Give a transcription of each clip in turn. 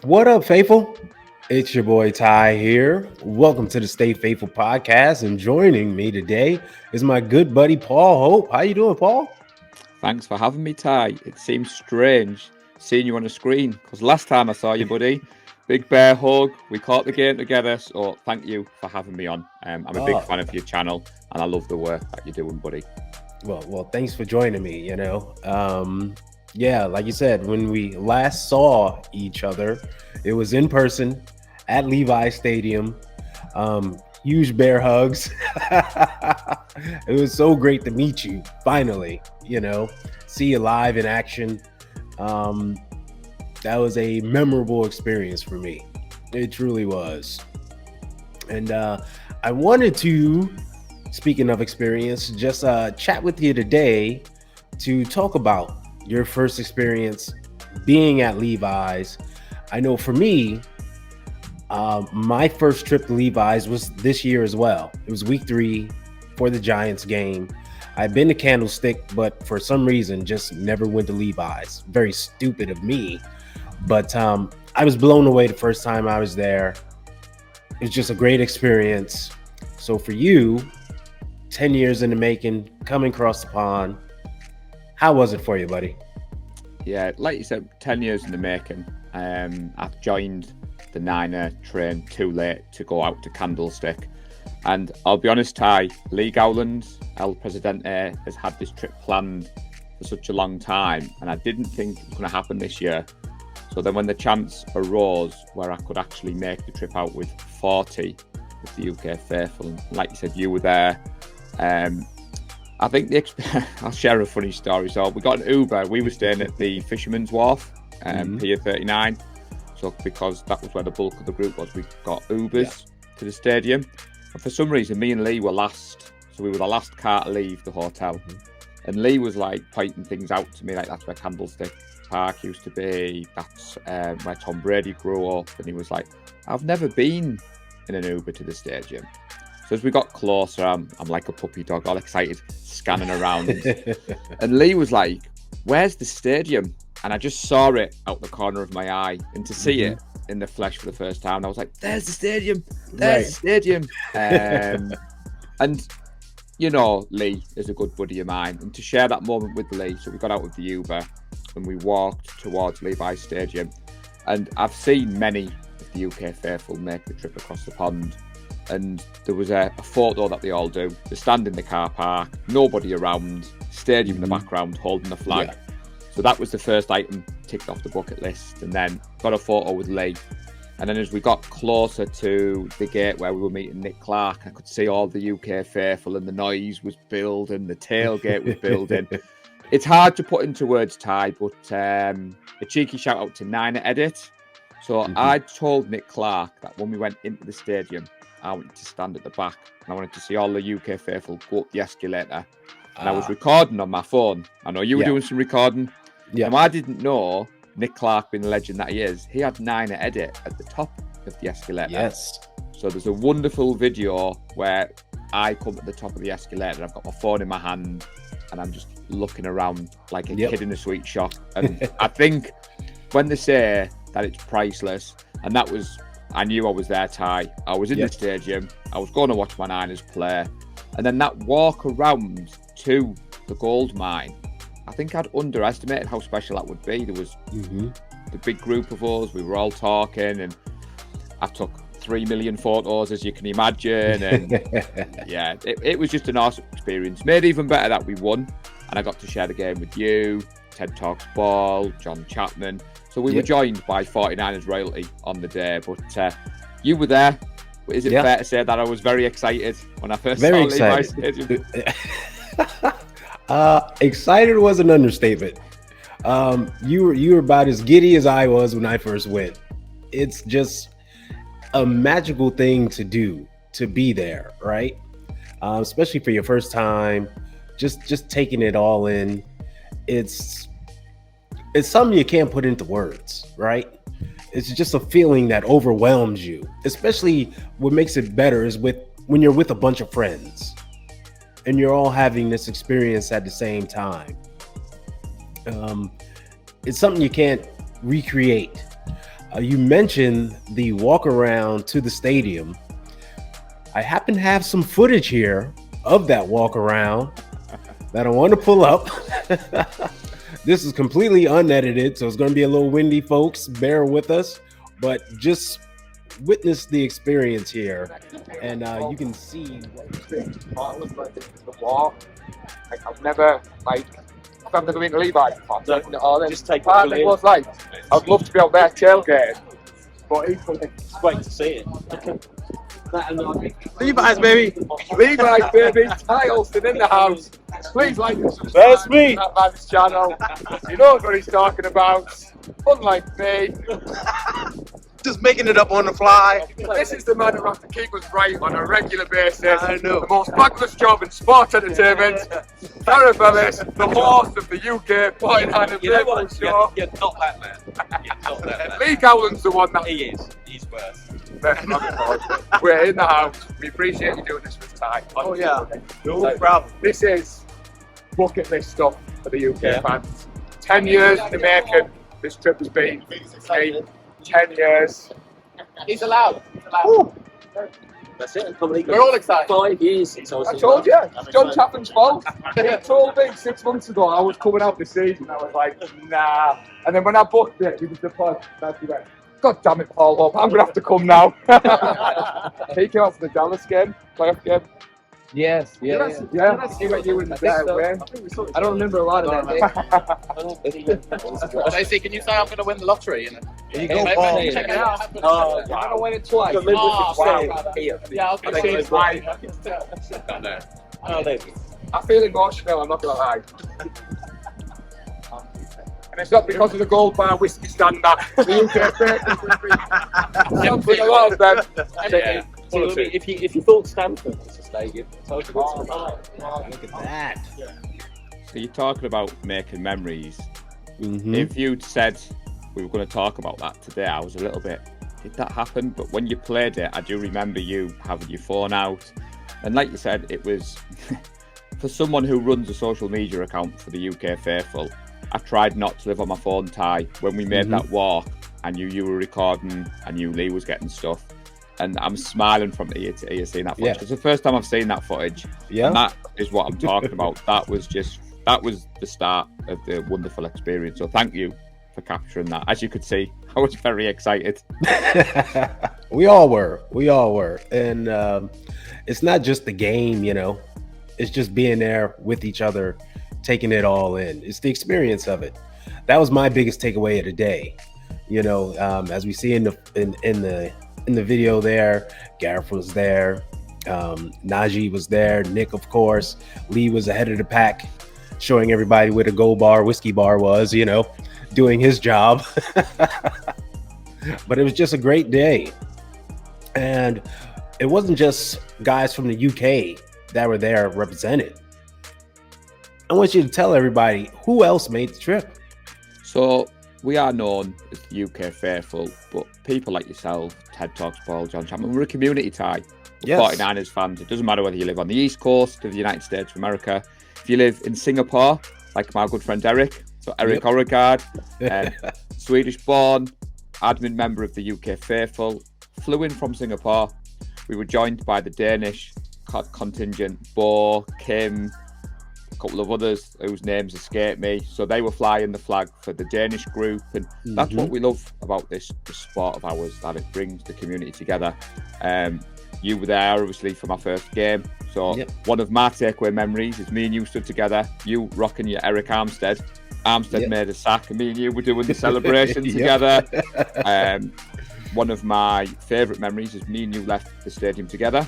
What up, faithful? It's your boy Ty here. Welcome to the Stay Faithful podcast. And joining me today is my good buddy Paul Hope. How you doing, Paul? Thanks for having me, Ty. It seems strange seeing you on a screen because last time I saw you, buddy, big bear hug. We caught the game together. So thank you for having me on. I'm a big fan of your channel and I love the work that you're doing, buddy. Well, thanks for joining me. Yeah, like you said, when we last saw each other, it was in person at Levi Stadium. Huge bear hugs. It was so great to meet you finally, see you live in action. That was a memorable experience for me. It truly was. And I wanted to, speaking of experience, just chat with you today to talk about your first experience being at Levi's. I know for me, my first trip to Levi's was this year as well. It was week 3 for the Giants game. I've been to Candlestick, but for some reason, just never went to Levi's. Very stupid of me. But I was blown away the first time I was there. It was just a great experience. So for you, 10 years in the making, coming across the pond, how was it for you, buddy? Yeah, like you said, 10 years in the making. I've joined the Niner train too late to go out to Candlestick. And I'll be honest, Ty, Lee Gowland, El Presidente, has had this trip planned for such a long time. And I didn't think it was going to happen this year. So then when the chance arose where I could actually make the trip out with 40 of the UK faithful, and like you said, you were there. I think I'll share a funny story. So we got an Uber. We were staying at the Fisherman's Wharf, Pier 39. So because that was where the bulk of the group was, we got Ubers to the stadium. And for some reason, me and Lee were last. So we were the last car to leave the hotel. And Lee was like pointing things out to me, like that's where Candlestick Park used to be. That's where Tom Brady grew up. And he was like, I've never been in an Uber to the stadium. So as we got closer, I'm like a puppy dog, all excited, scanning around. And Lee was like, where's the stadium? And I just saw it out the corner of my eye. And to see it in the flesh for the first time, I was like, there's the stadium. There's the stadium. And, Lee is a good buddy of mine. And to share that moment with Lee, so we got out of the Uber and we walked towards Levi Stadium. And I've seen many of the UK faithful make the trip across the pond. And there was a photo that they all do. They stand in the car park, nobody around, stadium in the background, holding the flag. Yeah. So that was the first item ticked off the bucket list. And then got a photo with Lee. And then as we got closer to the gate where we were meeting Nick Clark, I could see all the UK faithful and the noise was building, the tailgate was building. It's hard to put into words, Ty, but a cheeky shout out to Niner Edit. So I told Nick Clark that when we went into the stadium, I wanted to stand at the back and I wanted to see all the UK faithful go up the escalator. And I was recording on my phone. I know you were doing some recording. Yeah. And I didn't know, Nick Clark being the legend that he is, he had Niner Edit at the top of the escalator. Yes. So there's a wonderful video where I come at the top of the escalator. I've got my phone in my hand and I'm just looking around like a kid in a sweet shop. And I think when they say that it's priceless, and that was... I knew I was there, Ty. I was in the stadium. I was going to watch my Niners play. And then that walk around to the gold mine, I think I'd underestimated how special that would be. There was the big group of us. We were all talking. And I took 3 million photos, as you can imagine. And it was just an awesome experience. Made even better that we won. And I got to share the game with you, TED Talks Ball, John Chapman. So we were joined by 49ers royalty on the day, but you were there. Is it fair to say that I was very excited when I first saw Levi Stadium? Excited was an understatement. You were about as giddy as I was when I first went. It's just a magical thing to do, to be there, right? Especially for your first time, just taking it all in. It's something you can't put into words, right? It's just a feeling that overwhelms you. Especially what makes it better is when you're with a bunch of friends and you're all having this experience at the same time. It's something you can't recreate. You mentioned the walk around to the stadium. I happen to have some footage here of that walk around that I want to pull up. This is completely unedited, so it's going to be a little windy, folks. Bear with us, but just witness the experience here, and you can see. The walk. Like I've never been to Levi. Just take I'd love to be out there tailgating, but equally, It's great to see it. Levi's baby, Ty Olsen in the house. Please like and subscribe That's me. to that man's channel. He knows what he's talking about. Unlike me, Just making it up on the fly. this is the man who has to keep us right on a regular basis. I know. The most thankless job in sport entertainment. Gareth Ellis, the horse of the UK point and You know the what? show. You're not that man. You're not that man. Lee Gowland's the one that He is. He's worse. we're in the house. We appreciate you doing this with Ty. Oh yeah, no problem. This is bucket list stuff for the UK fans. 10 years in the making. This trip has been 10 years. He's allowed. That's it. We're all excited. 5 years since I told you, it's John Chapman's fault. He told me 6 months ago I was coming out this season. I was like, nah. And then when I booked it, he was the first. He went, God damn it, Paul, I'm going to have to come now. He came out for the Dallas game, playoff game. Yes, yeah. He went you in the way. I don't remember a lot of that day. Stacey, can you say I'm going to win the lottery? You go ball. Check it out. I'm gonna win it twice. Yeah, I was going to say it's fine. I feel emotional, I'm not going to lie. And it's not because of the Gold Bar whiskey standard. The UK something a lot of them. Yeah. If you thought Stanford was a stadium, Look at that. So you're talking about making memories. Mhm. If you'd said we were going to talk about that today, I was a little bit, did that happen? But when you played it, I do remember you having your phone out. And like you said, it was, for someone who runs a social media account for the UK Faithful, I tried not to live on my phone, Ty. When we made that walk, I knew you were recording, I knew Lee was getting stuff. And I'm smiling from ear to ear seeing that footage. It's the first time I've seen that footage. Yeah. And that is what I'm talking about. That was the start of the wonderful experience. So thank you for capturing that. As you could see, I was very excited. We all were. And it's not just the game, it's just being there with each other, taking it all in. It's the experience of it. That was my biggest takeaway of the day. As we see in the video there, Gareth was there, Najee was there, Nick, of course, Lee was ahead of the pack, showing everybody where the gold bar, whiskey bar was, doing his job. But it was just a great day. And it wasn't just guys from the UK that were there represented. I want you to tell everybody who else made the trip. So we are known as the UK Faithful, but people like yourself, Ted Talks, Paul, John Chapman, we're a community, Ty. Yes. 49ers fans. It doesn't matter whether you live on the East Coast of the United States of America. If you live in Singapore, like my good friend Eric, so Eric Oregard, Swedish born, admin member of the UK Faithful, flew in from Singapore. We were joined by the Danish contingent, Bo, Kim, a couple of others whose names escape me. So they were flying the flag for the Danish group, and that's what we love about this sport of ours, that it brings the community together. You were there obviously for my first game, so one of my takeaway memories is me and you stood together, you rocking your Eric Armstead made a sack, and me and you were doing the celebration together. One of my favourite memories is me and you left the stadium together.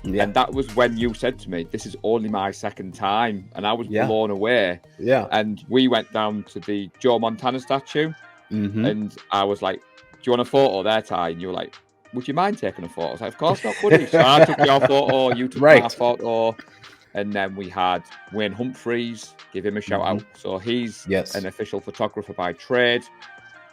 And that was when you said to me, this is only my second time. And I was blown away. And we went down to the Joe Montana statue. And I was like, do you want a photo there, Ty? And you were like, would you mind taking a photo? I was like, of course not, buddy. So I took your photo, you took my photo. And then we had Wayne Humphreys, give him a shout out. So he's an official photographer by trade,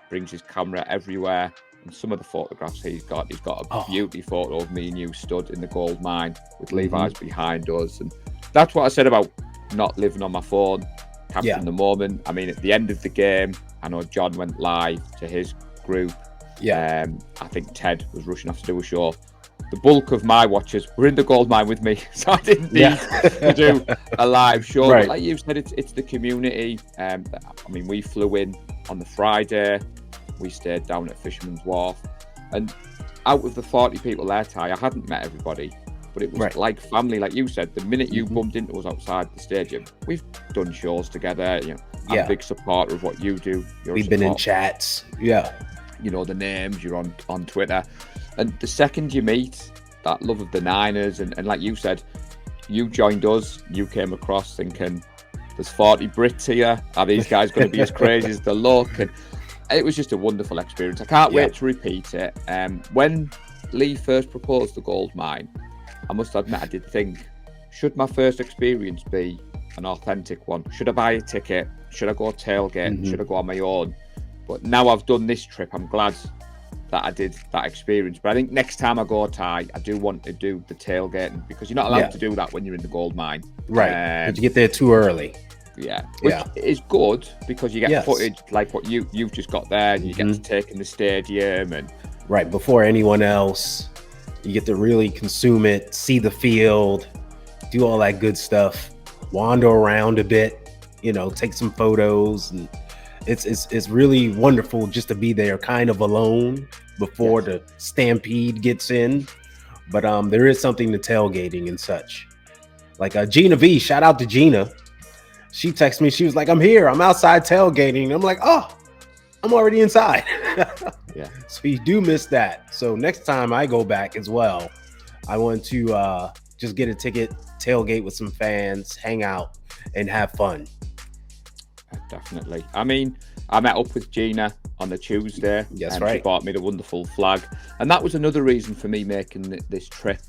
brings his camera everywhere. And some of the photographs he's got a beauty photo of me and you stood in the gold mine with Levi's behind us. And that's what I said about not living on my phone, capturing the moment. I mean, at the end of the game, I know John went live to his group Yeah. I think Ted was rushing off to do a show. The bulk of my watchers were in the gold mine with me, so I didn't need to do a live show. Right. But like you said, it's the community. I mean, we flew in on the Friday. We stayed down at Fisherman's Wharf. And out of the 40 people there, Ty, I hadn't met everybody. But it was like family, like you said. The minute you bumped into us outside the stadium, we've done shows together. You know, I'm a big supporter of what you do. We've been in chats. Yeah. You know the names, you're on Twitter. And the second you meet that love of the Niners, and like you said, you joined us, you came across thinking, there's 40 Brits here. Are these guys going to be as crazy as they look? And it was just a wonderful experience. I can't wait to repeat it. When Lee first proposed the gold mine, I must admit I did think, should my first experience be an authentic one? Should I buy a ticket? Should I go tailgate? Should I go on my own? But now I've done this trip, I'm glad that I did that experience. But I think next time I go, Ty, I do want to do the tailgating, because you're not allowed to do that when you're in the gold mine. Right. But you get there too early. Yeah. Which is good, because you get footage like what you've just got there, and you get to take in the stadium. And right, before anyone else. You get to really consume it, see the field, do all that good stuff, wander around a bit, you know, take some photos, and it's really wonderful just to be there kind of alone before the stampede gets in. But there is something to tailgating and such. Like Gina V, shout out to Gina. She texted me, she was like, I'm here, I'm outside tailgating. I'm like, oh, I'm already inside. So you do miss that. So next time I go back as well, I want to just get a ticket, tailgate with some fans, hang out, and have fun. Definitely. I mean, I met up with Gina on the Tuesday. Yes, and right. She bought me the wonderful flag. And that was another reason for me making this trip.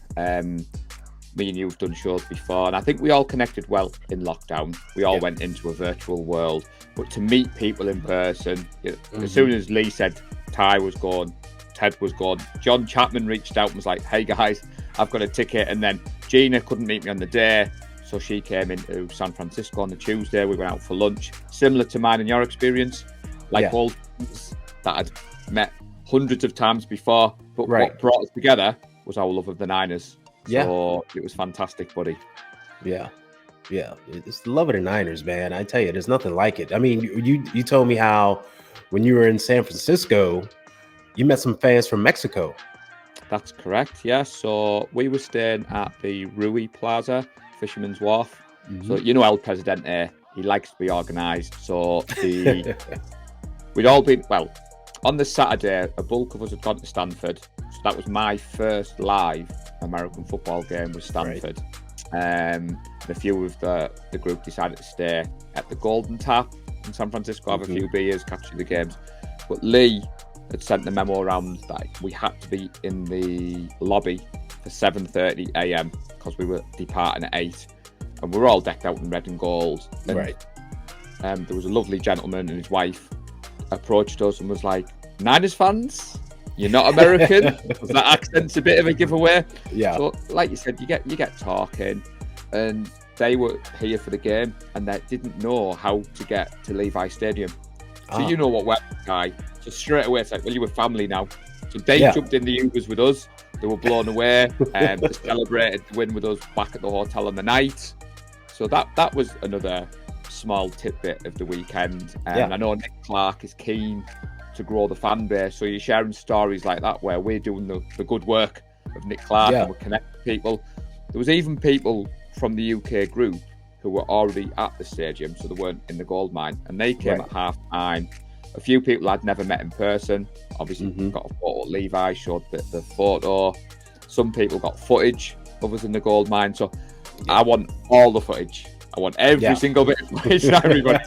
Me and you have done shows before, and I think we all connected well in lockdown. We all went into a virtual world, but to meet people in person, as soon as Lee said Ty was gone, Ted was gone, John Chapman reached out and was like, hey guys, I've got a ticket. And then Gina couldn't meet me on the day, so she came into San Francisco on the Tuesday. We went out for lunch, similar to mine and your experience, like old friends that I'd met hundreds of times before, but what brought us together was our love of the Niners. So it was fantastic, buddy. Yeah. It's the love of the Niners, man. I tell you, there's nothing like it. I mean, you told me how when you were in San Francisco, you met some fans from Mexico. That's correct. Yeah. So we were staying at the Rui Plaza, Fisherman's Wharf. So you know El Presidente, he likes to be organised. So we'd all been, well, on the Saturday, a bulk of us had gone to Stanford. So that was my first live American football game with Stanford. And a few of the group decided to stay at the Golden Tap in San Francisco, have a few beers, catch the games. But Lee had sent the memo around that we had to be in the lobby for 7:30 a.m. because we were departing at 8. And we were all decked out in red and gold. And there was a lovely gentleman and his wife approached us and was like, Niners fans? You're not American? That accent's a bit of a giveaway. Yeah. So, like you said, you get talking, and they were here for the game, and they didn't know how to get to Levi Stadium. So you know what we're guy. So straight away, it's like, well, you were family now. So they jumped in the Ubers with us. They were blown away, and they celebrated the win with us back at the hotel on the night. So that was another small tidbit of the weekend. And I know Nick Clark is keen to grow the fan base, so you're sharing stories like that where we're doing the good work of Nick Clark and we're connecting people. There was even people from the UK group who were already at the stadium, so they weren't in the gold mine, and they came at half time. A few people I'd never met in person, obviously got a photo of Levi, showed the photo. Some people got footage of us in the gold mine, so I want all the footage. I want every single bit of footage that everybody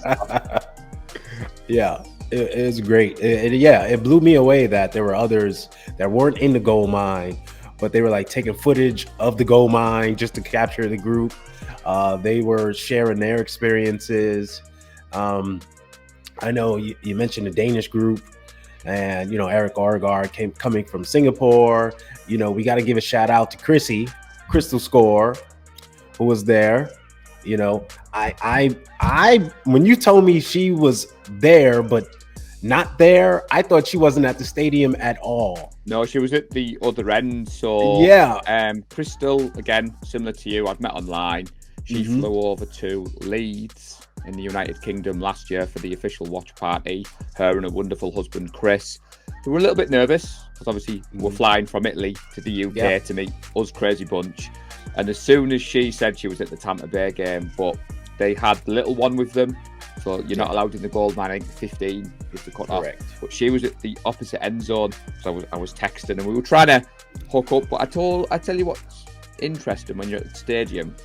saw. It was great. It blew me away that there were others that weren't in the gold mine, but they were like taking footage of the gold mine just to capture the group. They were sharing their experiences. I know you mentioned the Danish group, and Eric Argar coming from Singapore. We got to give a shout out to Crystal Score, who was there. I when you told me she was there, but not there. I thought she wasn't at the stadium at all. No, she was at the other end. So Yeah. Crystal, again, similar to you, I've met online. She Mhm. flew over to Leeds in the United Kingdom last year for the official watch party. Her and her wonderful husband, Chris. They were a little bit nervous because obviously we're flying from Italy to the UK to meet us crazy bunch. And as soon as she said she was at the Tampa Bay game, but they had the little one with them, so you're not allowed in the gold mine. I think 15 is the cut off. But she was at the opposite end zone, so I was texting and we were trying to hook up. But I tell you what's interesting when you're at the stadium.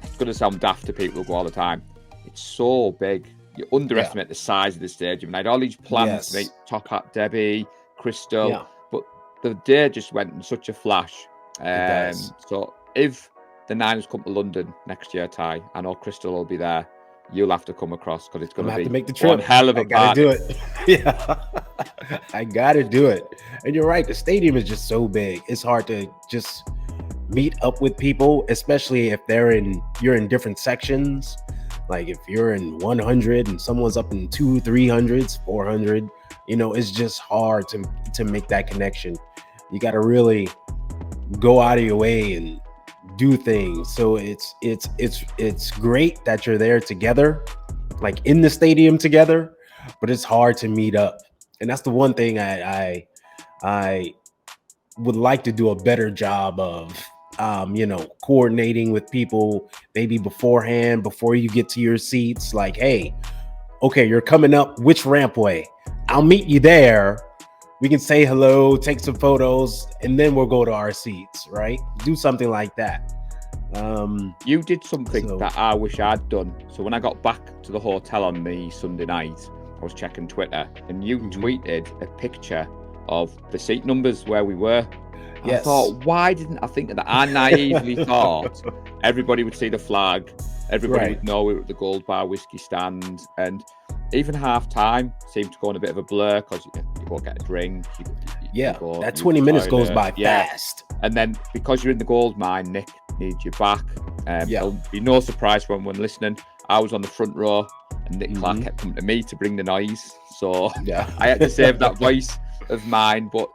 It's going to sound daft to people who go all the time. It's so big. You underestimate the size of the stadium. And I had all these plans to meet Top Hat Debbie, Crystal, but the day just went in such a flash. So if the Niners come to London next year, Ty, I know Crystal will be there. You'll have to come across because it's going to be make the trip. One hell of a party. Do it. Yeah, I gotta do it. And you're right. The stadium is just so big. It's hard to just meet up with people, especially if you're in different sections. Like if you're in 100 and someone's up in 200s, 300s, 400, it's just hard to make that connection. You got to really go out of your way and do things. So it's great that you're there together, like in the stadium together, but it's hard to meet up. And that's the one thing I would like to do a better job of. Coordinating with people maybe beforehand, before you get to your seats, like, hey, okay, you're coming up which rampway? I'll meet you there. We can say hello, take some photos, and then we'll go to our seats, right? Do something like that. You did something that I wish I'd done. So when I got back to the hotel on the Sunday night, I was checking Twitter, and you tweeted a picture of the seat numbers where we were. I thought, why didn't I think of that? I naively thought everybody would see the flag, everybody would know we were at the Gold Bar whiskey stand, and even half time seemed to go in a bit of a blur because you go get a drink. That 20 minutes goes by fast. And then because you're in the gold mine, Nick needs you back. It'll be no surprise for anyone listening. I was on the front row, and Nick Clark kept coming to me to bring the noise, so I had to save that voice of mine. But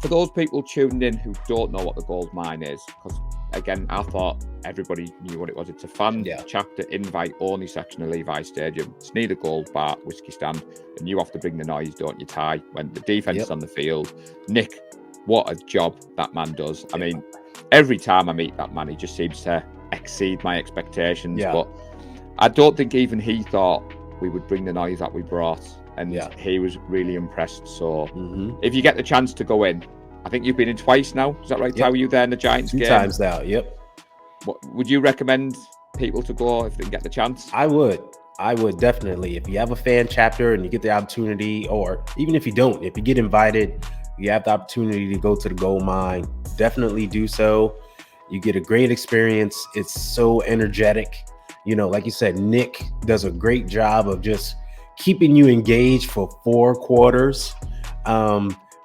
for those people tuned in who don't know what the gold mine is, because again, I thought everybody knew what it was. It's a fan chapter invite only section of Levi Stadium. It's near the Gold Bar whiskey stand, and you have to bring the noise, don't you, Ty, when the defense is on the field. Nick, what a job that man does. I mean, every time I meet that man, he just seems to exceed my expectations. But I don't think even he thought we would bring the noise that we brought. And he was really impressed. So if you get the chance to go in, I think you've been in twice now. Is that right? How were you there in the Giants game? 2 times now. Yep. Would you recommend people to go if they can get the chance? I would definitely. If you have a fan chapter and you get the opportunity, or even if you don't, if you get invited, you have the opportunity to go to the gold mine, definitely do so. You get a great experience. It's so energetic. Like you said, Nick does a great job of just keeping you engaged for 4 quarters.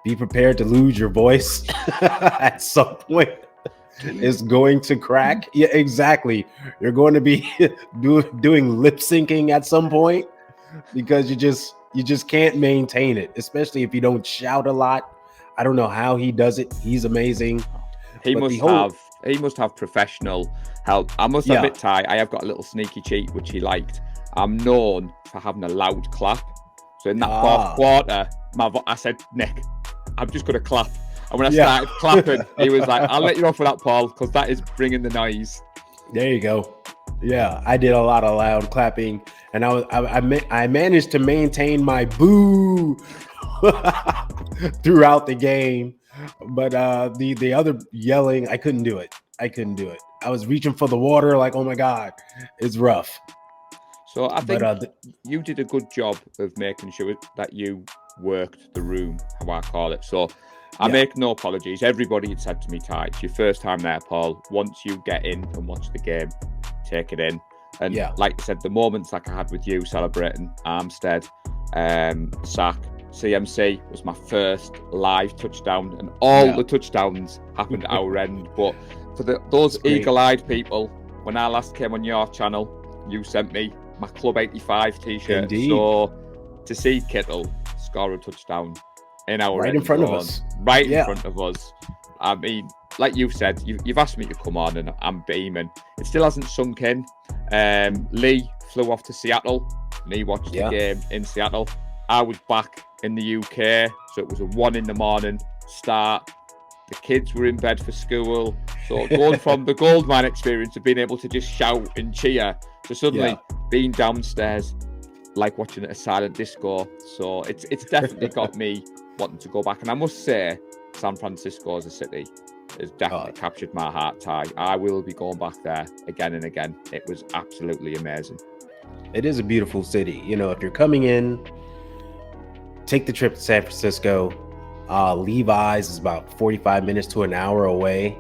Be prepared to lose your voice at some point. It's going to crack. Yeah, exactly. You're going to be doing lip syncing at some point because you just can't maintain it, especially if you don't shout a lot. I don't know how he does it. He's amazing. He must have professional help. I must admit, Ty, I have got a little sneaky cheat which he liked. I'm known for having a loud clap. So in that 4th quarter, I said, Nick, I'm just going to clap. And when I started clapping, he was like, I'll let you off with that, Paul, because that is bringing the noise. There you go. Yeah, I did a lot of loud clapping, and I managed to maintain my boo throughout the game. But the other yelling, I couldn't do it. I was reaching for the water like, oh my God, it's rough. So I think you did a good job of making sure that you worked the room, how I call it. So I make no apologies. Everybody had said to me, Ty, it's your first time there, Paul. Once you get in and watch the game, take it in. And like I said, the moments like I had with you celebrating Armstead, sack, CMC was my first live touchdown, and all the touchdowns happened at our end. But for those eagle-eyed people, when I last came on your channel, you sent me my Club 85 t-shirt. Indeed. So to see Kittle score a touchdown in our Right in end front of zone, us. right in Yeah. front of us. I mean, like you've said, you've asked me to come on, and I'm beaming. It still hasn't sunk in. Lee flew off to Seattle, and he watched the game in Seattle. I was back in the UK, so it was a 1 a.m. start. The kids were in bed for school. So going from the Goldmine experience of being able to just shout and cheer to suddenly being downstairs, like watching a silent disco. So it's definitely got me wanting to go back. And I must say, San Francisco as a city has definitely captured my heart, Ty. I will be going back there again and again. It was absolutely amazing. It is a beautiful city. You know, if you're coming in, take the trip to San Francisco. Levi's is about 45 minutes to an hour away,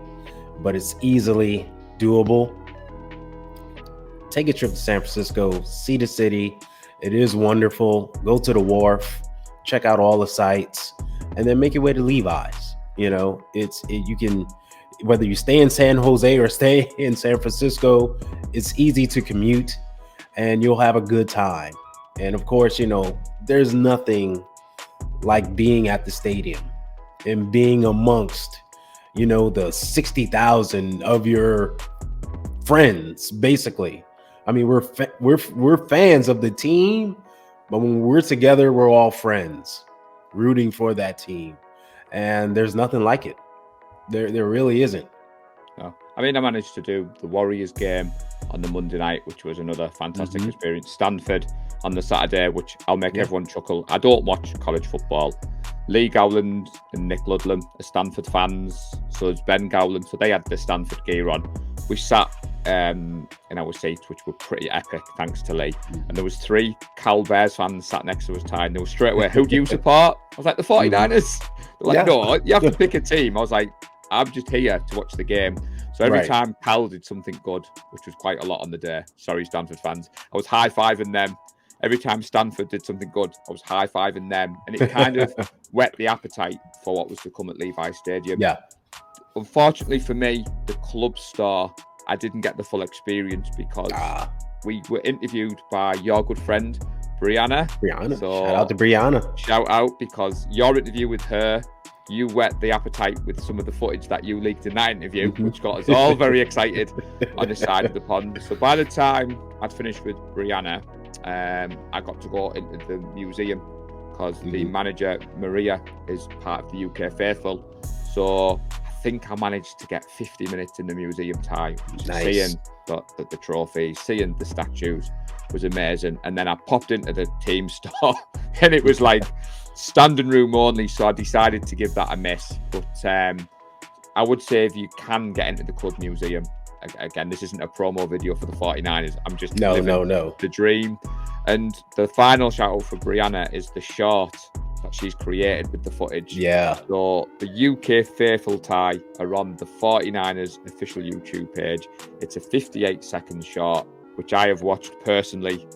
but it's easily doable. Take a trip to San Francisco, see the city. It is wonderful. Go to the wharf, check out all the sites, and then make your way to Levi's. You know, you can, whether you stay in San Jose or stay in San Francisco, it's easy to commute and you'll have a good time. And of course, you know, there's nothing like being at the stadium and being amongst, you know, the 60,000 of your friends, basically. I mean, we're fans of the team, but when we're together, we're all friends, rooting for that team, and there's nothing like it. There really isn't. No. I mean, I managed to do the Warriors game on the Monday night, which was another fantastic experience. Stanford on the Saturday, which I'll make everyone chuckle. I don't watch college football. Lee Gowland and Nick Ludlam are Stanford fans. So is Ben Gowland. So they had the Stanford gear on. We sat in our seats, which were pretty epic, thanks to Lee. And there was 3 Cal Bears fans sat next to us, Ty, and they were straight away, who do you support? I was like, the 49ers. They're like, no, you have to pick a team. I was like, I'm just here to watch the game. So every time Cal did something good, which was quite a lot on the day, sorry, Stanford fans, I was high-fiving them. Every time Stanford did something good, I was high-fiving them. And it kind of whet the appetite for what was to come at Levi Stadium. Yeah. Unfortunately for me, the club store, I didn't get the full experience because we were interviewed by your good friend, Brianna. So shout out to Brianna. Shout out, because your interview with her, you whet the appetite with some of the footage that you leaked in that interview, which got us all very excited on the side of the pond. So by the time I'd finished with Brianna, I got to go into the museum because the manager, Maria, is part of the UK Faithful. So I think I managed to get 50 minutes in the museum, Ty. Seeing the trophies, seeing the statues was amazing. And then I popped into the team store and it was like standing room only. So I decided to give that a miss. But I would say if you can get into the club museum, again, this isn't a promo video for the 49ers. I'm just living the dream. And the final shout out for Brianna is the short that she's created with the footage. Yeah. So the UK Faithful, Tie, are on the 49ers official YouTube page. It's a 58-second short, which I have watched personally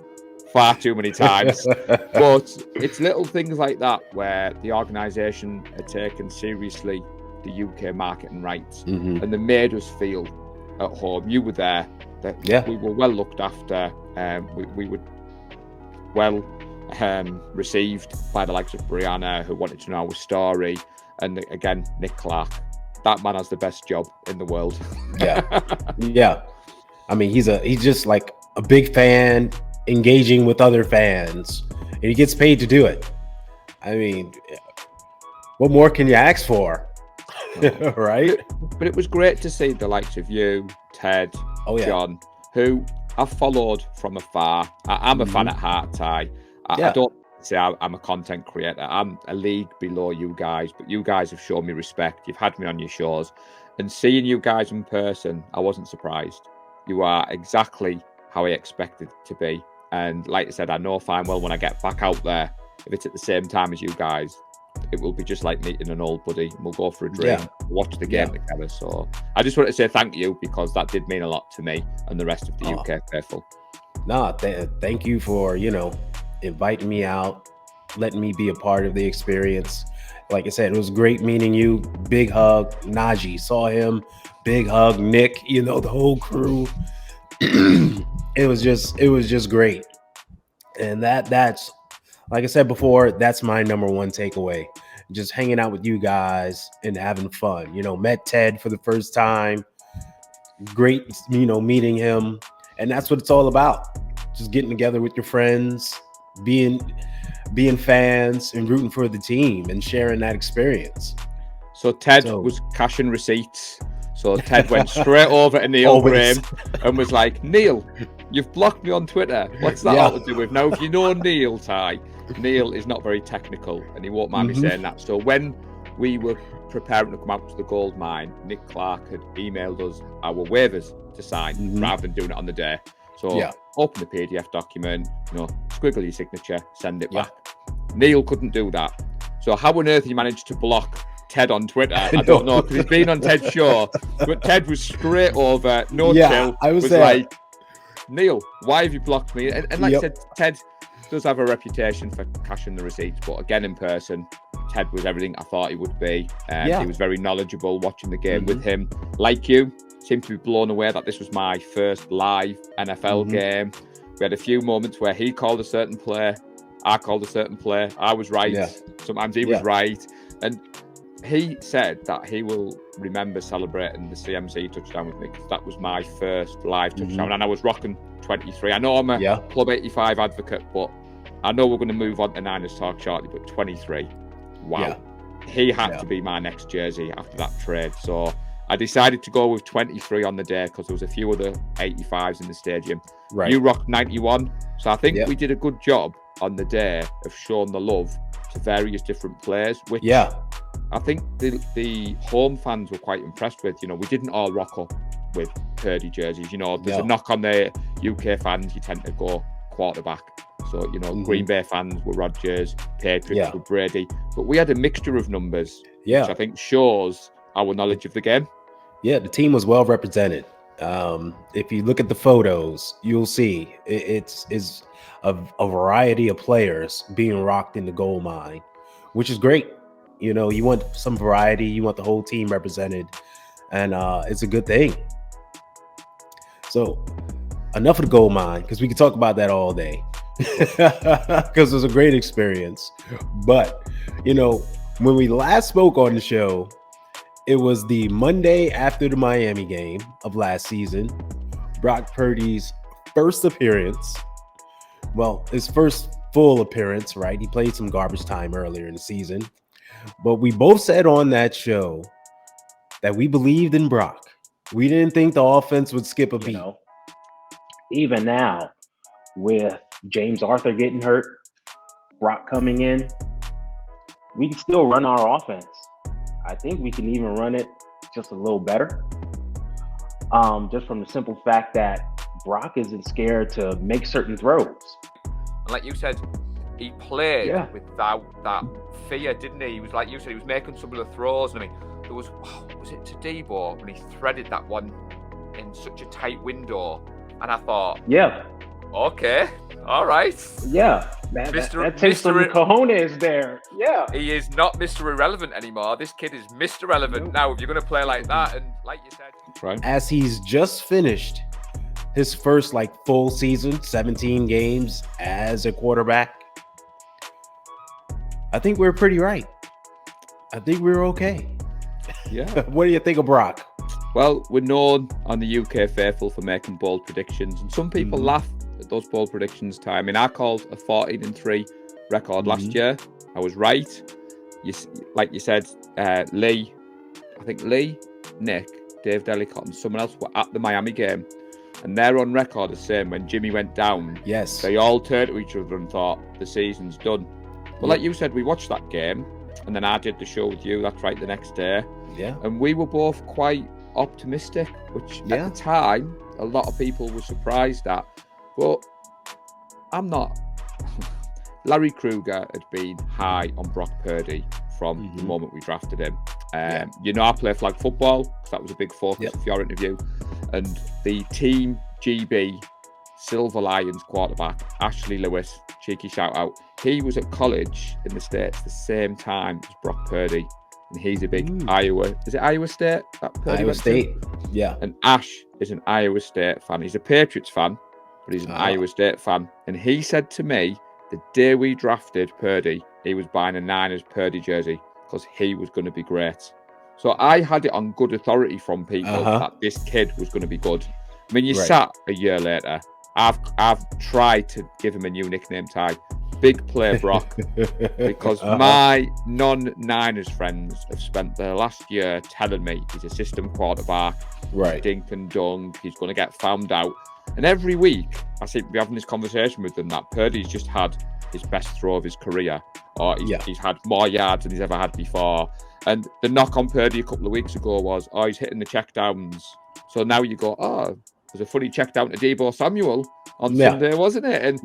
far too many times. But it's little things like that where the organisation are taken seriously the UK marketing rights, and they made us feel at home. You were there. That we were well looked after. We were well received by the likes of Brianna, who wanted to know our story, and again Nick Clark. That man has the best job in the world. Yeah. I mean, he's just like a big fan, engaging with other fans, and he gets paid to do it. I mean, what more can you ask for? Right? But it was great to see the likes of you, Ted, John, who I've followed from afar. I'm a fan at heart, Ty. I don't say I'm a content creator. I'm a league below you guys, but you guys have shown me respect. You've had me on your shows, and seeing you guys in person, I wasn't surprised. You are exactly how I expected to be. And like I said, I know fine well when I get back out there, if it's at the same time as you guys, it will be just like meeting an old buddy. We'll go for a drink, watch the game together. So I just wanted to say thank you, because that did mean a lot to me and the rest of the UK faithful. Thank you for, inviting me out, letting me be a part of the experience. Like I said, it was great meeting you. Big hug. Najee, saw him. Big hug. Nick, the whole crew. It was just great. And that's like I said before, that's my number one takeaway. Just hanging out with you guys and having fun. Met Ted for the first time. Great, meeting him. And that's what it's all about. Just getting together with your friends, being fans and rooting for the team and sharing that experience. So Ted was cashing receipts. So Ted went straight over to Neil Graham and was like, Neil, you've blocked me on Twitter. What's that all to do with? Now, if you know Neil, Ty, Neil is not very technical and he won't mind me saying that. So when we were preparing to come out to the gold mine, Nick Clark had emailed us our waivers to sign rather than doing it on the day. So open the PDF document, squiggle your signature, send it back. Neil couldn't do that. So how on earth he managed to block Ted on Twitter, I don't know, because he's been on Ted's show, but Ted was straight over, chill. I was like, Neil, why have you blocked me? And like I said, Ted does have a reputation for cashing the receipts, but again, in person, Ted was everything I thought he would be. He was very knowledgeable watching the game with him. Like you, seemed to be blown away that this was my first live NFL game. We had a few moments where he called a certain play, I called a certain play, I was right, sometimes he was right, and he said that he will remember celebrating the CMC touchdown with me because that was my first live touchdown, and I was rocking 23. I know I'm a Club 85 advocate, but I know we're going to move on to Niners talk shortly, but 23, wow. He had to be my next jersey after that trade. So I decided to go with 23 on the day because there was a few other 85s in the stadium. Right. You rocked 91. So I think we did a good job on the day of showing the love to various different players, which I think the home fans were quite impressed with. We didn't all rock up with Purdy jerseys. There's a knock on the UK fans. You tend to go quarterback. So, Green Bay fans were Rodgers, Patriots were Brady. But we had a mixture of numbers, which I think shows our knowledge of the game. Yeah, the team was well represented. If you look at the photos, you'll see it's a variety of players being rocked in the gold mine, which is great. You want some variety, you want the whole team represented, and it's a good thing. So enough of the gold mine, because we could talk about that all day, because it was a great experience. But, when we last spoke on the show, it was the Monday after the Miami game of last season, Brock Purdy's first appearance. Well, his first full appearance, right? He played some garbage time earlier in the season. But we both said on that show that we believed in Brock. We didn't think the offense would skip a beat. Even now, with James Arthur getting hurt, Brock coming in, we can still run our offense. I think we can even run it just a little better. Just from the simple fact that Brock isn't scared to make certain throws. Like you said, he played without that fear, didn't he? He was like you said, he was making some of the throws. I mean, there was it to Debo when he threaded that one in such a tight window, and I thought, okay, all right, that takes some cojones there. He is not Mr. Irrelevant anymore. This kid is Mr. Relevant now. If you're going to play like that, and like you said, as he's just finished his first full season, 17 games as a quarterback, I think we're pretty right. I think we're okay. Yeah. What do you think of Brock? Well, we're known on the UK faithful for making bold predictions, and some people laugh at those bold predictions. I mean, I called a 14-3 record last year. I was right. Like you said, Lee, Nick, Dave Delicott, and someone else were at the Miami game, and they're on record as saying when Jimmy went down, they all turned to each other and thought the season's done. But like you said, we watched that game, and then I did the show with you, that's right, the next day. Yeah. And we were both quite optimistic, which at the time, a lot of people were surprised at. But I'm not. Larry Kruger had been high on Brock Purdy from the moment we drafted him. I play flag football, because that was a big focus of your interview. And the Team GB Silver Lions quarterback, Ashley Lewis, cheeky shout out, he was at college in the States the same time as Brock Purdy. And he's a big Iowa. Is it Iowa State? Iowa State. Yeah. And Ash is an Iowa State fan. He's a Patriots fan, but he's an Iowa State fan. And he said to me The day we drafted Purdy, he was buying a Niners Purdy jersey because he was going to be great. So I had it on good authority from people that this kid was going to be good. I mean, you sat a year later. I've tried to give him a new nickname, Ty. Big Play Brock, because my non-Niners friends have spent the last year telling me he's a system quarterback, dink and dunk, he's going to get found out. And every week, I seem to be having this conversation with them that Purdy's just had his best throw of his career, or he's had more yards than he's ever had before. And the knock on Purdy a couple of weeks ago was, he's hitting the checkdowns. So now you go, there's a funny check down to Deebo Samuel on Sunday, wasn't it? And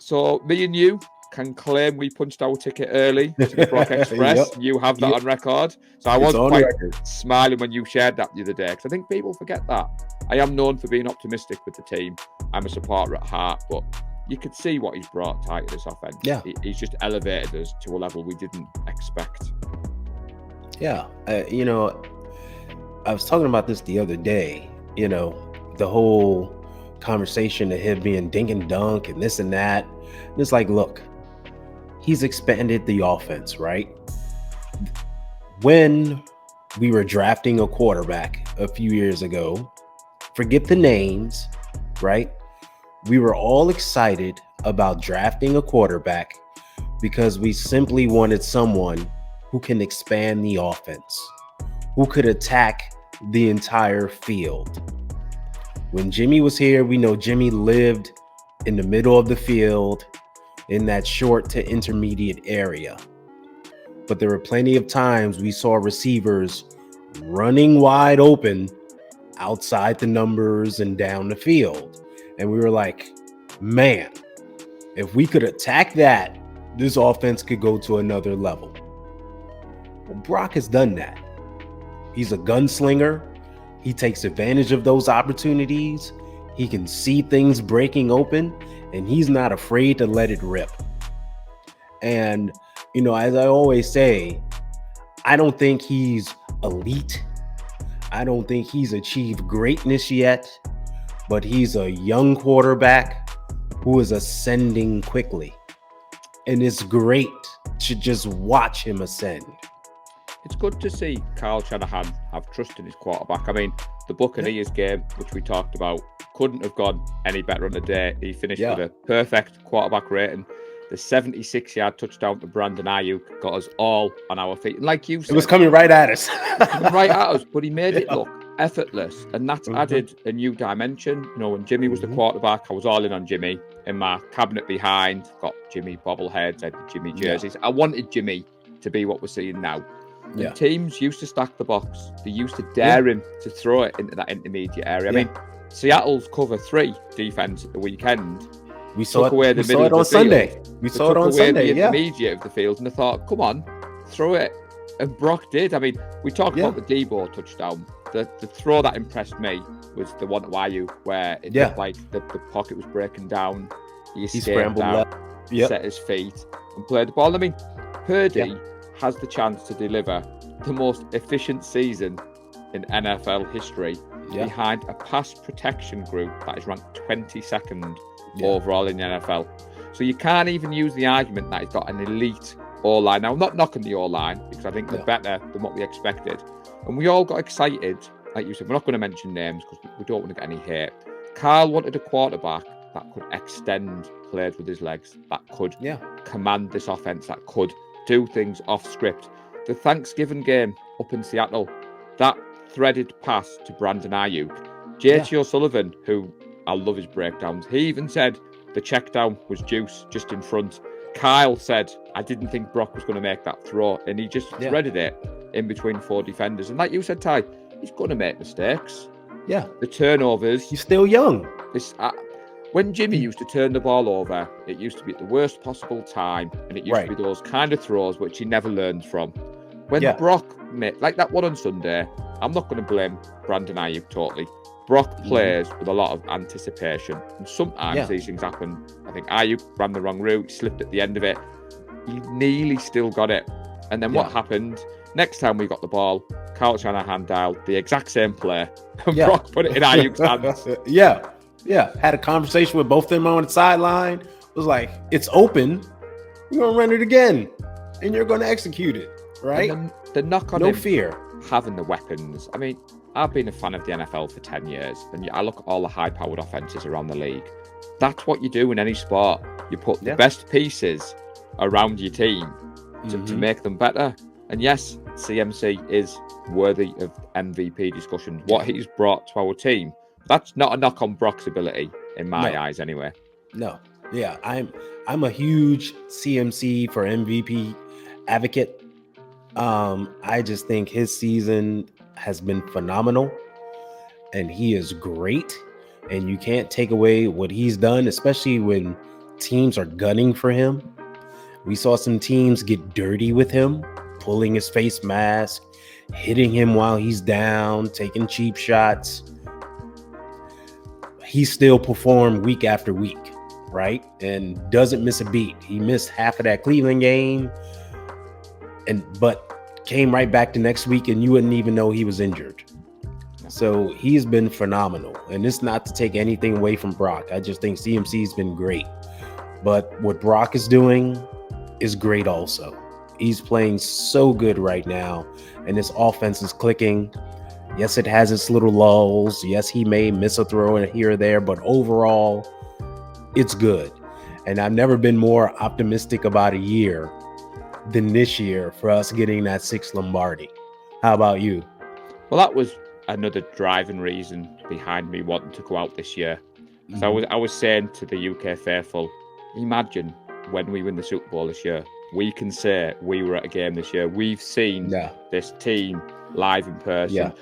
so me and you can claim we punched our ticket early to the Brock Express. You have that on record. So I was quite smiling when you shared that the other day, because I think people forget that. I am known for being optimistic with the team. I'm a supporter at heart, but you could see what he's brought to this offense. Yeah. He's just elevated us to a level we didn't expect. Yeah. You know, I was talking about this the other day, you know, the whole conversation of him being dink and dunk and this and that. And it's like, look, he's expanded the offense, right? When we were drafting a quarterback a few years ago, forget the names, right? We were all excited about drafting a quarterback because we simply wanted someone who can expand the offense, who could attack the entire field. When Jimmy was here, we know Jimmy lived in the middle of the field in that short to intermediate area. But there were plenty of times we saw receivers running wide open outside the numbers and down the field. And we were like, man, if we could attack that, this offense could go to another level. Well, Brock has done that. He's a gunslinger. He takes advantage of those opportunities. He can see things breaking open, and he's not afraid to let it rip. And, you know, as I always say, I don't think he's elite. I don't think he's achieved greatness yet, but he's a young quarterback who is ascending quickly. And it's great to just watch him ascend. It's good to see Kyle Shanahan have trust in his quarterback. I mean, the Buccaneers game, which we talked about, couldn't have gone any better on the day. He finished with a perfect quarterback rating. The 76-yard touchdown to Brandon Ayuk got us all on our feet. And like you said, it was coming right at us. But he made it look effortless. And that's added a new dimension. You know, when Jimmy was the quarterback, I was all in on Jimmy. In my cabinet behind, got Jimmy bobbleheads, I had Jimmy jerseys. I wanted Jimmy to be what we're seeing now. Yeah. Teams used to stack the box. They used to dare him to throw it into that intermediate area. I mean, Seattle's cover 3 defense at the weekend. We saw it on Sunday. We saw it on Sunday. The intermediate of the field, and I thought, come on, throw it. And Brock did. I mean, we talked about the Deebo touchdown. The throw that impressed me was the one to Ayuk, where it looked like the pocket was breaking down. He scrambled out, set his feet, and played the ball. I mean, Purdy has the chance to deliver the most efficient season in NFL history behind a pass protection group that is ranked 22nd overall in the NFL. So you can't even use the argument that he's got an elite O-line. Now, I'm not knocking the O-line because I think they're better than what we expected. And we all got excited. Like you said, we're not going to mention names because we don't want to get any hate. Kyle wanted a quarterback that could extend plays with his legs, that could command this offense, that could do things off script. The Thanksgiving game up in Seattle, that threaded pass to Brandon Ayuk. JT O'Sullivan, who I love his breakdowns, he even said the check down was juice just in front. Kyle said, I didn't think Brock was going to make that throw, and he just threaded it in between 4 defenders. And like you said, Ty, he's going to make mistakes. Yeah. The turnovers. He's still young. When Jimmy used to turn the ball over, it used to be at the worst possible time, and it used to be those kind of throws which he never learned from. When Brock made, like that one on Sunday, I'm not going to blame Brandon Ayuk totally. Brock plays with a lot of anticipation, and sometimes these things happen. I think Ayuk ran the wrong route, slipped at the end of it. He nearly still got it. And then what happened? Next time we got the ball, Kyle Shanahan dialed the exact same play, and Brock put it in Ayuk's hands. Yeah. Had a conversation with both of them on the sideline. was like, it's open. You're gonna run it again, and you're gonna execute it, right? And the knock on No him fear. having the weapons. I mean, I've been a fan of the NFL for 10 years, and I look at all the high-powered offenses around the league. That's what you do in any sport. You put the best pieces around your team to make them better. And yes, CMC is worthy of MVP discussion. What he's brought to our team, that's not a knock on Brock's ability, in my eyes anyway. No. Yeah, I'm a huge CMC for MVP advocate. I just think his season has been phenomenal, and he is great. And you can't take away what he's done, especially when teams are gunning for him. We saw some teams get dirty with him, pulling his face mask, hitting him while he's down, taking cheap shots. He still performed week after week, right? And doesn't miss a beat. He missed half of that Cleveland game, but came right back the next week, and you wouldn't even know he was injured. So he's been phenomenal. And it's not to take anything away from Brock. I just think CMC's been great. But what Brock is doing is great also. He's playing so good right now, and his offense is clicking. Yes, it has its little lulls. Yes, he may miss a throw in here or there, but overall, it's good. And I've never been more optimistic about a year than this year for us getting that 6th Lombardi. How about you? Well, that was another driving reason behind me wanting to go out this year. So I was saying to the UK faithful, imagine when we win the Super Bowl this year, we can say we were at a game this year. We've seen this team live in person.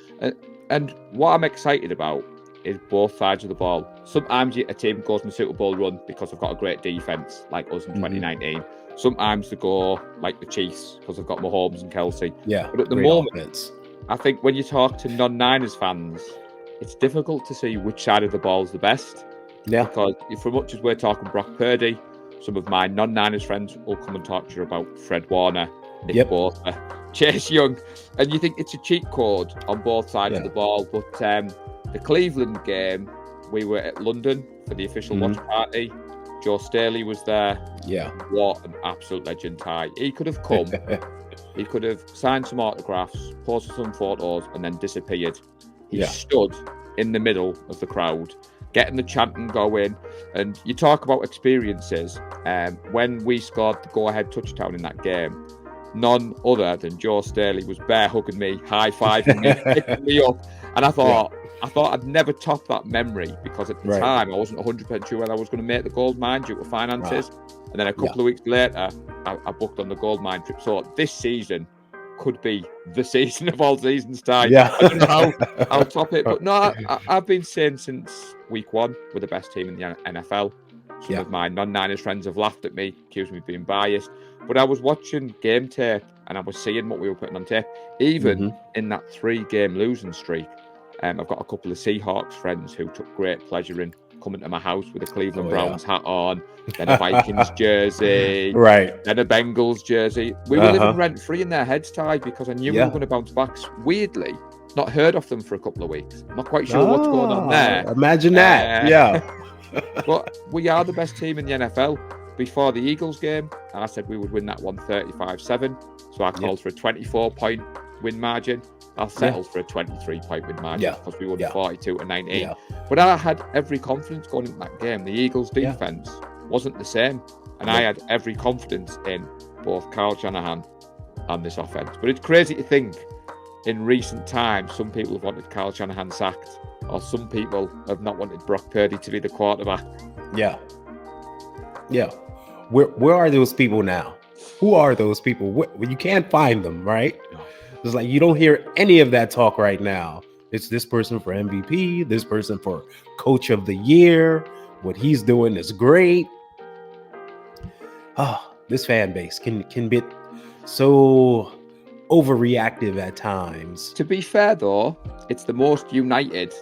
And what I'm excited about is both sides of the ball. Sometimes a team goes on the Super Bowl run because they've got a great defense, like us in 2019. Sometimes they go like the Chiefs because they've got Mahomes and Kelsey. Yeah, but at the moment, I think when you talk to non-Niners fans, it's difficult to see which side of the ball is the best. Yeah. Because for much as we're talking Brock Purdy, some of my non-Niners friends will come and talk to you about Fred Warner, Nick Bosa, Chase Young. And you think it's a cheat code on both sides of the ball. But the Cleveland game, we were at London for the official watch party. Joe Staley was there. Yeah. What an absolute legend, Ty. He could have come. He could have signed some autographs, posted some photos, and then disappeared. He stood in the middle of the crowd, getting the chanting going. And you talk about experiences. When we scored the go-ahead touchdown in that game, none other than Joe Staley was bear hugging me, high-fiving me, picking me up. And I thought I'd never top that memory because at the time I wasn't 100% sure whether I was going to make the gold mine due to finances. And then a couple of weeks later, I booked on the gold mine trip. So this season could be the season of all seasons, Ty. I don't know how I'll top it. But no, I've been saying since week one we're the best team in the NFL. Some of my non-Niners friends have laughed at me, accused me of being biased. But I was watching game tape and I was seeing what we were putting on tape. Even in that 3-game losing streak, I've got a couple of Seahawks friends who took great pleasure in coming to my house with a Cleveland Browns hat on, then a Vikings jersey, then a Bengals jersey. We were living rent-free in their heads, Ty, because I knew we were going to bounce back. Weirdly, not heard of them for a couple of weeks. Not quite sure what's going on there. Imagine that. But we are the best team in the NFL. Before the Eagles game, I said we would win that one 35-7. So I called for a 24-point win margin. I'll settle for a 23-point win margin because we won 42-19. But I had every confidence going into that game. The Eagles' defense wasn't the same. And I had every confidence in both Kyle Shanahan and this offense. But it's crazy to think in recent times, some people have wanted Kyle Shanahan sacked, or some people have not wanted Brock Purdy to be the quarterback. Yeah. Where are those people now? Who are those people? You can't find them, right? It's like you don't hear any of that talk right now. It's this person for MVP, this person for Coach of the Year. What he's doing is great. This fan base can be so overreactive at times. To be fair, though, it's the most united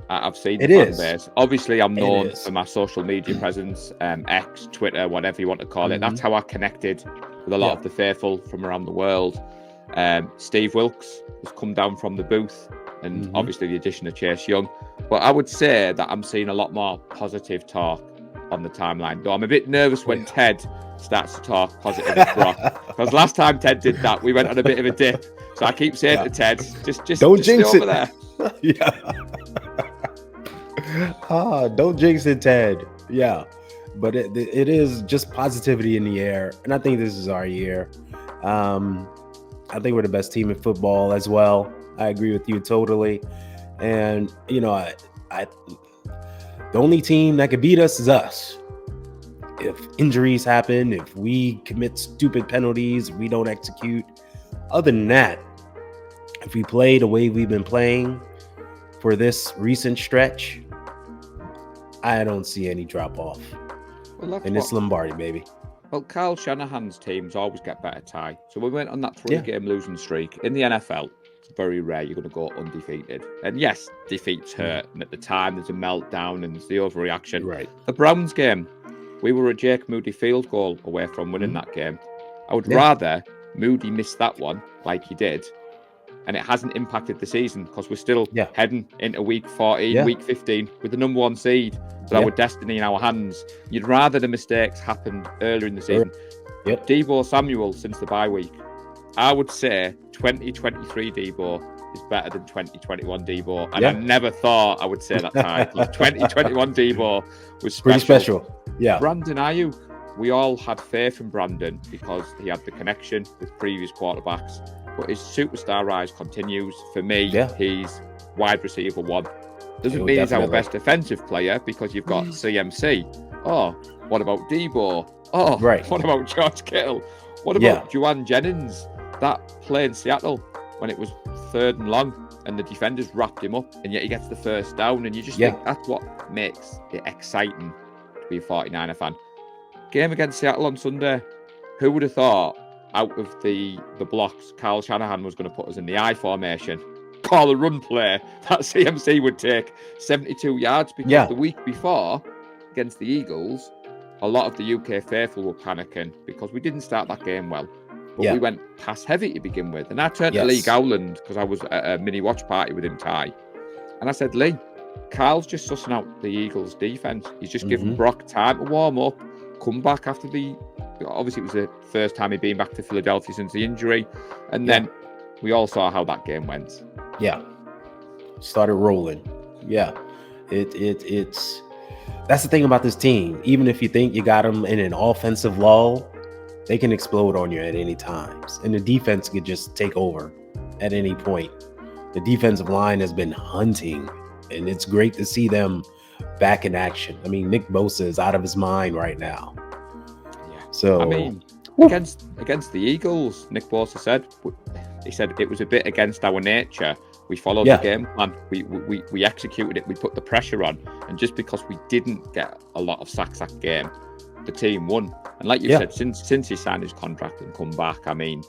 I've seen the fan base. Obviously, I'm known for my social media presence, X, Twitter, whatever you want to call it. That's how I connected with a lot of the faithful from around the world. Steve Wilkes has come down from the booth, and obviously the addition of Chase Young. But I would say that I'm seeing a lot more positive talk on the timeline. Though I'm a bit nervous when Ted starts to talk positive of Brock. Because last time Ted did that, we went on a bit of a dip. So I keep saying to Ted, just Don't stay jinx over it. there. Yeah. Don't jinx it, Ted. Yeah. But it is just positivity in the air. And I think this is our year. I think we're the best team in football as well. I agree with you totally. And, you know, I the only team that could beat us is us. If injuries happen, if we commit stupid penalties, we don't execute. Other than that, if we play the way we've been playing for this recent stretch, I don't see any drop off. Well, and it's Lombardi, baby. Well, Kyle Shanahan's teams always get better, Ty. So we went on that 3-game losing streak. In the NFL, it's very rare you're going to go undefeated. And yes, defeats hurt. And at the time, there's a meltdown and there's the overreaction. Right. The Browns game, we were a Jake Moody field goal away from winning that game. I would rather Moody miss that one like he did, and it hasn't impacted the season because we're still heading into week 14, week 15 with the number 1 seed. With our destiny in our hands. You'd rather the mistakes happened earlier in the season. Deebo Samuel since the bye week. I would say 2023 Deebo is better than 2021 Deebo. And I never thought I would say that, Ty. 2021 Deebo was special. Pretty special. Yeah. Brandon Ayuk. We all had faith in Brandon because he had the connection with previous quarterbacks. But his superstar rise continues. For me, he's wide receiver 1. Doesn't mean he's our best defensive player because you've got CMC. Oh, what about Deebo? Oh, what about George Kittle? What about Juwan Jennings? That play in Seattle when it was 3rd and long and the defenders wrapped him up and yet he gets the first down and you just think that's what makes it exciting to be a 49er fan. Game against Seattle on Sunday. Who would have thought out of the blocks Kyle Shanahan was going to put us in the I formation? Call a run play that CMC would take 72 yards because the week before against the Eagles, a lot of the UK faithful were panicking because we didn't start that game well. But we went pass heavy to begin with. And I turned to Lee Gowland because I was at a mini watch party with him, Ty. And I said, Lee, Kyle's just sussing out the Eagles defense. He's just giving Brock time to warm up, come back after obviously it was the first time he'd been back to Philadelphia since the injury. And then we all saw how that game went. Yeah. Started rolling. Yeah. It's that's the thing about this team. Even if you think you got them in an offensive lull, they can explode on you at any times. And the defense could just take over at any point. The defensive line has been hunting, and it's great to see them back in action. I mean, Nick Bosa is out of his mind right now. Yeah. So I mean, against the Eagles, Nick Bosa said it was a bit against our nature. We followed the game plan. We executed it. We put the pressure on. And just because we didn't get a lot of sacks that game, the team won. And like you said, since he signed his contract and come back, I mean,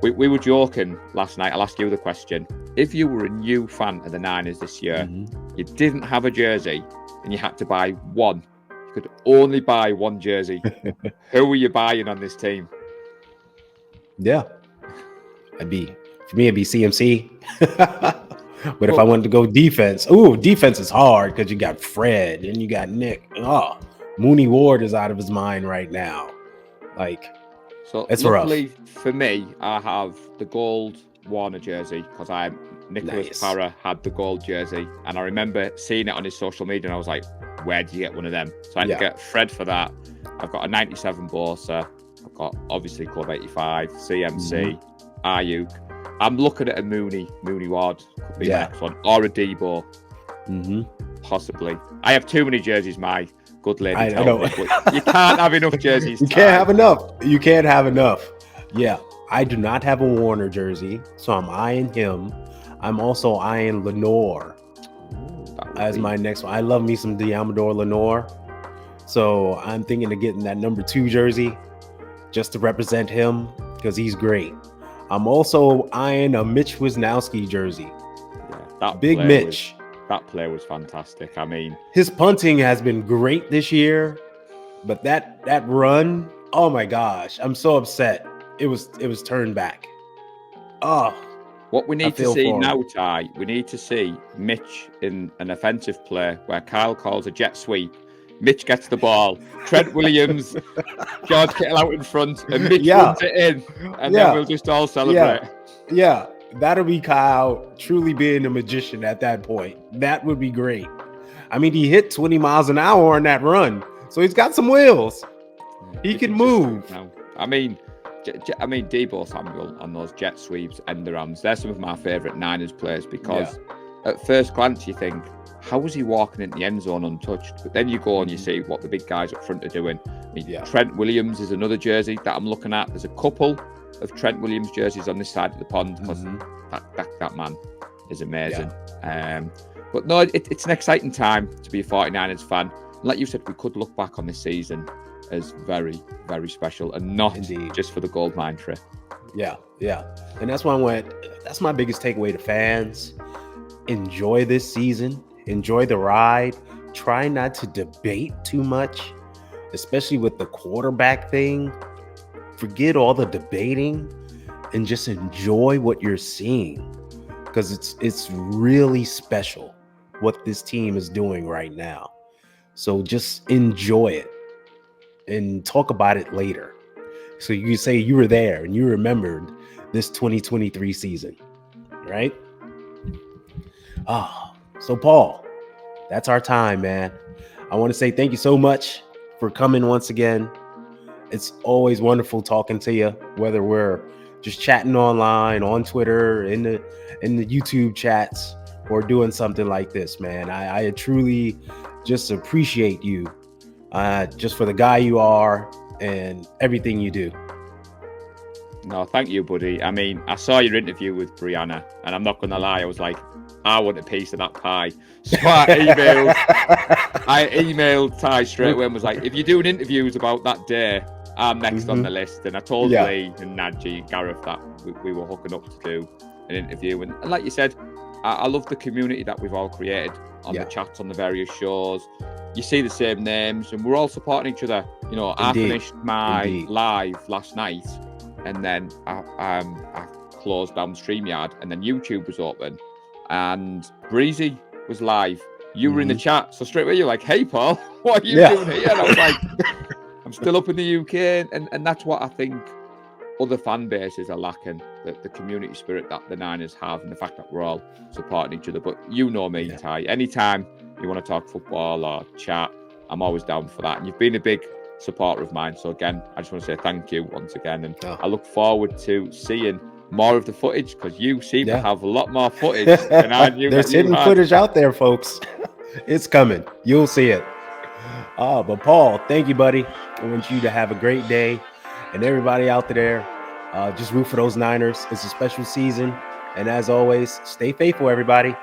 we were joking last night. I'll ask you the question. If you were a new fan of the Niners this year, you didn't have a jersey and you had to buy one, you could only buy one jersey. Who were you buying on this team? Yeah. For me, it'd be CMC. But if I wanted to go defense, defense is hard because you got Fred and you got Nick. Mooney Ward is out of his mind right now. So it's luckily rough. For me, I have the gold Warner jersey because Nicholas Parra had the gold jersey, and I remember seeing it on his social media, and I was like, "Where do you get one of them?" So I had to get Fred for that. I've got a '97 Bosa. I've got obviously Club 85, CMC, Ayuk. I'm looking at a Mooney Ward could be the next one, or a Deebo, possibly. I have too many jerseys, my good lady. I know. You can't have enough jerseys. You can't have enough. You can't have enough. Yeah, I do not have a Warner jersey, so I'm eyeing him. I'm also eyeing Lenore as my next one. I love me some Diamador Lenore, so I'm thinking of getting that number 2 jersey just to represent him because he's great. I'm also eyeing a Mitch Wisnowski jersey. Yeah, that Big Mitch. That play was fantastic. I mean, his punting has been great this year, but that run, oh my gosh, I'm so upset. It was turned back. What we need to see now, Ty, we need to see Mitch in an offensive play where Kyle calls a jet sweep. Mitch gets the ball. Trent Williams, George Kittle out in front, and Mitch Yeah. runs it in, and Yeah. then we'll just all celebrate. Yeah, that'll be Kyle truly being a magician at that point. That would be great. I mean, he hit 20 miles an hour on that run, so he's got some wheels. He can move. I mean, Deebo Samuel on those jet sweeps, end arounds, they're some of my favourite Niners players because at first glance you think, how was he walking into the end zone untouched? But then you go and you see what the big guys up front are doing. I mean, Trent Williams is another jersey that I'm looking at. There's a couple of Trent Williams jerseys on this side of the pond because that man is amazing. But no, it's an exciting time to be a 49ers fan. Like you said, we could look back on this season as very, very special and not just for the gold mine trip. Yeah. And that's why that's my biggest takeaway to fans. Enjoy this season. Enjoy the ride. Try not to debate too much, especially with the quarterback thing. Forget all the debating and just enjoy what you're seeing because it's really special what this team is doing right now. So just enjoy it and talk about it later. So you can say you were there and you remembered this 2023 season, right? So Paul, that's our time, man. I want to say thank you so much for coming once again. It's always wonderful talking to you, whether we're just chatting online, on Twitter, in the YouTube chats, or doing something like this, man. I truly just appreciate you, just for the guy you are and everything you do. No, thank you, buddy. I mean, I saw your interview with Brianna, and I'm not going to lie, I was like, I want a piece of that pie. So I emailed Ty straight away and was like, if you're doing interviews about that day, I'm next on the list. And I told Lee and Nadji and Gareth that we were hooking up to do an interview. And like you said, I love the community that we've all created on the chats on the various shows. You see the same names and we're all supporting each other. You know, I finished my live last night and then I closed down StreamYard and then YouTube was open and Breezy was live. You were in the chat. So straight away you're like, hey, Paul, what are you doing here? And I was like, I'm still up in the UK. And that's what I think other fan bases are lacking, the community spirit that the Niners have and the fact that we're all supporting each other. But you know me, Ty. Anytime you want to talk football or chat, I'm always down for that. And you've been a big supporter of mine. So again, I just want to say thank you once again. And I look forward to seeing more of the footage because you seem to have a lot more footage than I knew. There's hidden footage out there, folks. It's coming. You'll see it. But Paul, thank you, buddy. I want you to have a great day. And everybody out there, just root for those Niners. It's a special season. And as always, stay faithful, everybody.